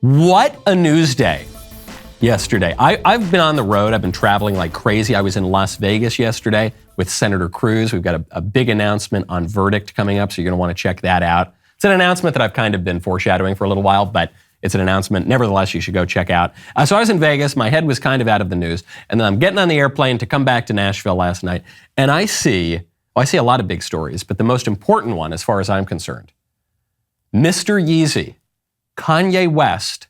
What a news day yesterday. I've been on the road. I've been traveling like crazy. I was in Las Vegas yesterday with Senator Cruz. We've got a big announcement on verdict coming up, so you're going to want to check that out. It's an announcement that I've kind of been foreshadowing for a little while, but it's an announcement. Nevertheless, you should go check out. So I was in Vegas. My head was kind of out of the news. And then I'm getting on the airplane to come back to Nashville last night. And I see a lot of big stories, but the most important one, as far as I'm concerned, Mr. Yeezy, Kanye West,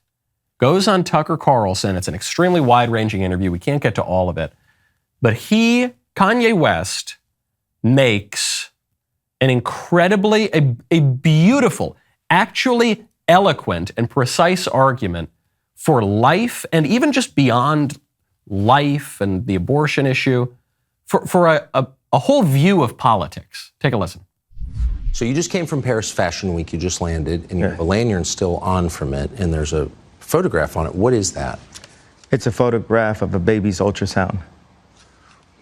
goes on Tucker Carlson. It's an extremely wide-ranging interview. We can't get to all of it. But Kanye West, makes an incredibly, a beautiful, actually eloquent and precise argument for life and even just beyond life and the abortion issue, for a whole view of politics. Take a listen. So you just came from Paris Fashion Week. You just landed, and you have a lanyard still on from it, and there's a photograph on it. What is that? It's a photograph of a baby's ultrasound.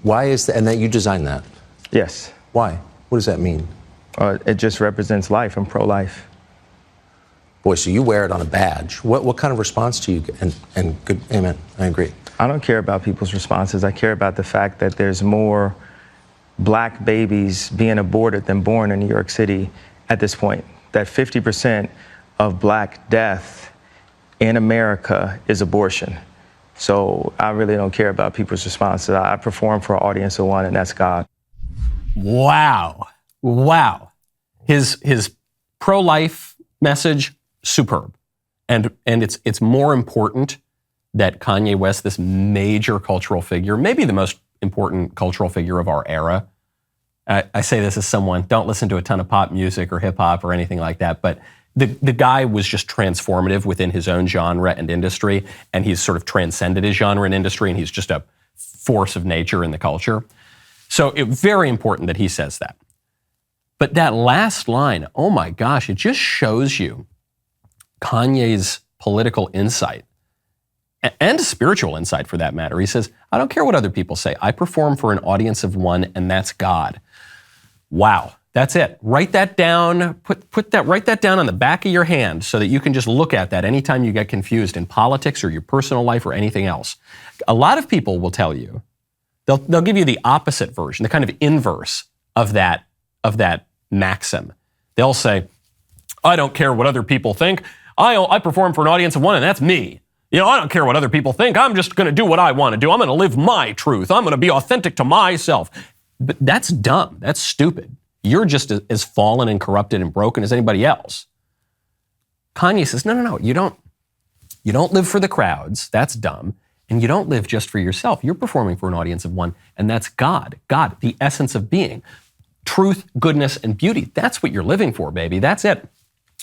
Why is that? And that you designed that? Yes. Why? What does that mean? It just represents life and pro-life. Boy, so you wear it on a badge. What kind of response do you get? And good, amen, I agree. I don't care about people's responses. I care about the fact that there's more black babies being aborted than born in New York City at this point. That 50% of black death in America is abortion. So I really don't care about people's responses. I perform for an audience of one, and that's God. Wow. His pro-life message, superb. And it's more important that Kanye West, this major cultural figure, maybe the most important cultural figure of our era. I say this as someone, don't listen to a ton of pop music or hip hop or anything like that, but the guy was just transformative within his own genre and industry, and he's sort of transcended his genre and industry, and he's just a force of nature in the culture. So it's very important that he says that. But that last line, oh my gosh, it just shows you Kanye's political insight and spiritual insight for that matter. He says, I don't care what other people say. I perform for an audience of one, and that's God. Wow, that's it. Write that down, write that down on the back of your hand so that you can just look at that anytime you get confused in politics or your personal life or anything else. A lot of people will tell you, they'll give you the opposite version, the kind of inverse of that maxim. They'll say, I don't care what other people think. I perform for an audience of one, and that's me. I don't care what other people think. I'm just going to do what I want to do. I'm going to live my truth. I'm going to be authentic to myself. But that's dumb. That's stupid. You're just as fallen and corrupted and broken as anybody else. Kanye says, no. You don't live for the crowds. That's dumb. And you don't live just for yourself. You're performing for an audience of one, and that's God. God, the essence of being. Truth, goodness, and beauty. That's what you're living for, baby. That's it.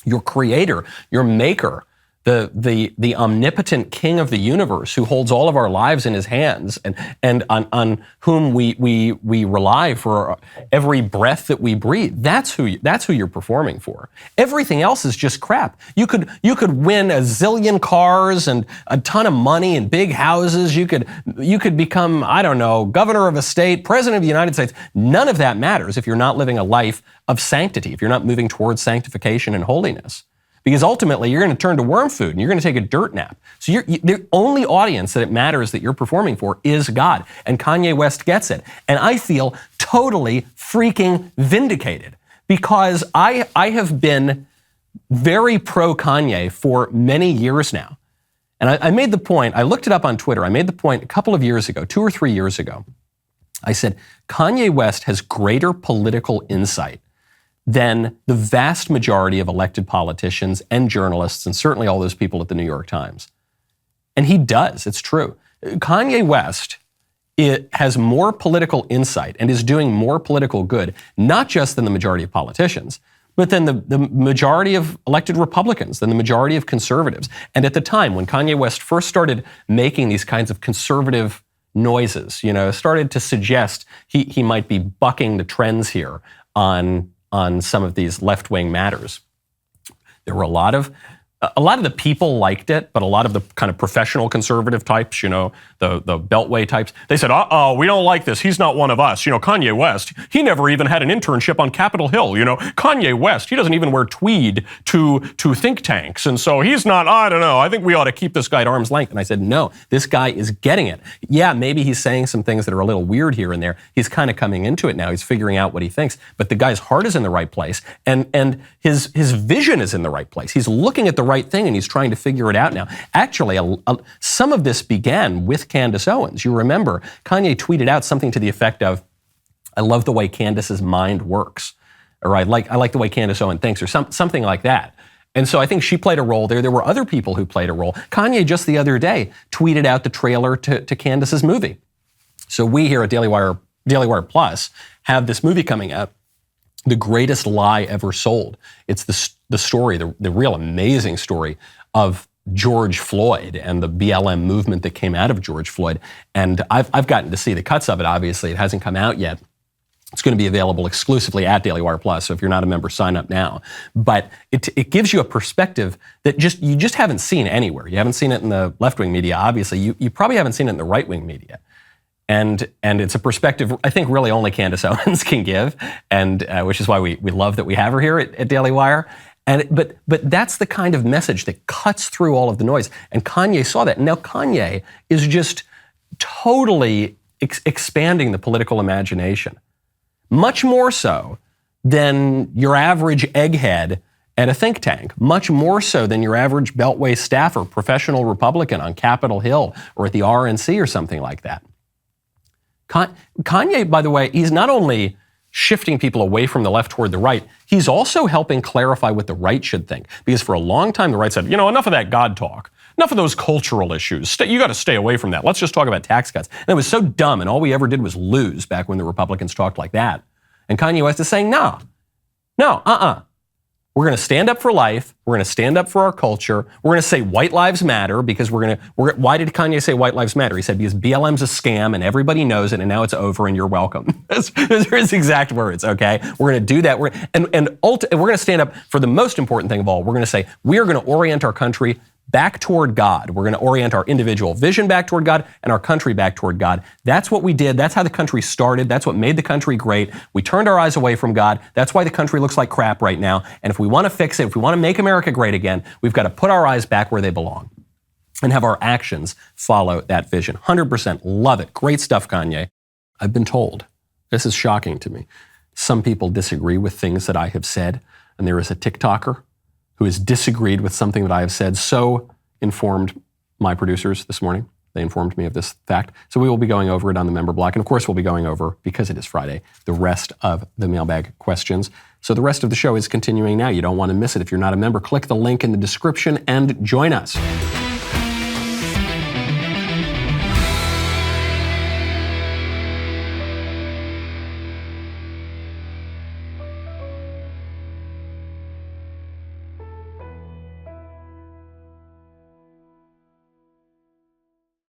Your creator, your maker, the omnipotent king of the universe who holds all of our lives in his hands and on whom we rely for every breath that we breathe. That's who you're performing for. Everything else is just crap. You could win a zillion cars and a ton of money and big houses. You could become, I don't know, governor of a state, president of the United States. None of that matters if you're not living a life of sanctity, if you're not moving towards sanctification and holiness. Because ultimately, you're going to turn to worm food and you're going to take a dirt nap. So the only audience that it matters that you're performing for is God. And Kanye West gets it. And I feel totally freaking vindicated because I have been very pro-Kanye for many years now. And I made the point, I looked it up on Twitter, I made the point a couple of years ago, 2 or 3 years ago. I said, Kanye West has greater political insight than the vast majority of elected politicians and journalists, and certainly all those people at the New York Times. And he does, it's true. Kanye West has more political insight and is doing more political good, not just than the majority of politicians, but than the majority of elected Republicans, than the majority of conservatives. And at the time, when Kanye West first started making these kinds of conservative noises, started to suggest he might be bucking the trends here on some of these left-wing matters. There were a lot of a lot of the people liked it, but a lot of the kind of professional conservative types, the Beltway types, they said, we don't like this. He's not one of us. Kanye West, he never even had an internship on Capitol Hill. Kanye West, he doesn't even wear tweed to think tanks. And so he's not, I don't know, I think we ought to keep this guy at arm's length. And I said, no, this guy is getting it. Yeah, maybe he's saying some things that are a little weird here and there. He's kind of coming into it now. He's figuring out what he thinks. But the guy's heart is in the right place. And his vision is in the right place. He's looking at the right thing and he's trying to figure it out now. Actually, some of this began with Candace Owens. You remember, Kanye tweeted out something to the effect of, I love the way Candace's mind works. Or I like the way Candace Owens thinks, or something like that. And so I think she played a role there. There were other people who played a role. Kanye just the other day tweeted out the trailer to Candace's movie. So we here at Daily Wire Plus have this movie coming out, The Greatest Lie Ever Sold. It's the story, the real amazing story of George Floyd and the BLM movement that came out of George Floyd. And I've gotten to see the cuts of it, obviously. It hasn't come out yet. It's going to be available exclusively at Daily Wire Plus, so if you're not a member, sign up now. But it gives you a perspective that you just haven't seen anywhere. You haven't seen it in the left-wing media, obviously. You probably haven't seen it in the right-wing media. And it's a perspective I think really only Candace Owens can give, and which is why we love that we have her here at Daily Wire. But that's the kind of message that cuts through all of the noise. And Kanye saw that. And now Kanye is just totally expanding the political imagination. Much more so than your average egghead at a think tank. Much more so than your average Beltway staffer, professional Republican on Capitol Hill or at the RNC or something like that. Kanye, by the way, he's not only shifting people away from the left toward the right, he's also helping clarify what the right should think. Because for a long time, the right said, enough of that God talk. Enough of those cultural issues. You got to stay away from that. Let's just talk about tax cuts. And it was so dumb, and all we ever did was lose back when the Republicans talked like that. And Kanye West is saying, no, We're going to stand up for life. We're going to stand up for our culture. We're going to say white lives matter because why did Kanye say white lives matter? He said because BLM's a scam and everybody knows it and now it's over and you're welcome. Those are his exact words, okay? We're going to do that. We're going to stand up for the most important thing of all. We're going to say we are going to orient our country back toward God. We're going to orient our individual vision back toward God and our country back toward God. That's what we did. That's how the country started. That's what made the country great. We turned our eyes away from God. That's why the country looks like crap right now. And if we want to fix it, if we want to make America great again, we've got to put our eyes back where they belong and have our actions follow that vision. 100% love it. Great stuff, Kanye. I've been told, this is shocking to me, some people disagree with things that I have said, and there is a TikToker who has disagreed with something that I have said, so informed my producers this morning. They informed me of this fact. So we will be going over it on the member block. And of course, we'll be going over, because it is Friday, the rest of the mailbag questions. So the rest of the show is continuing now. You don't want to miss it. If you're not a member, click the link in the description and join us.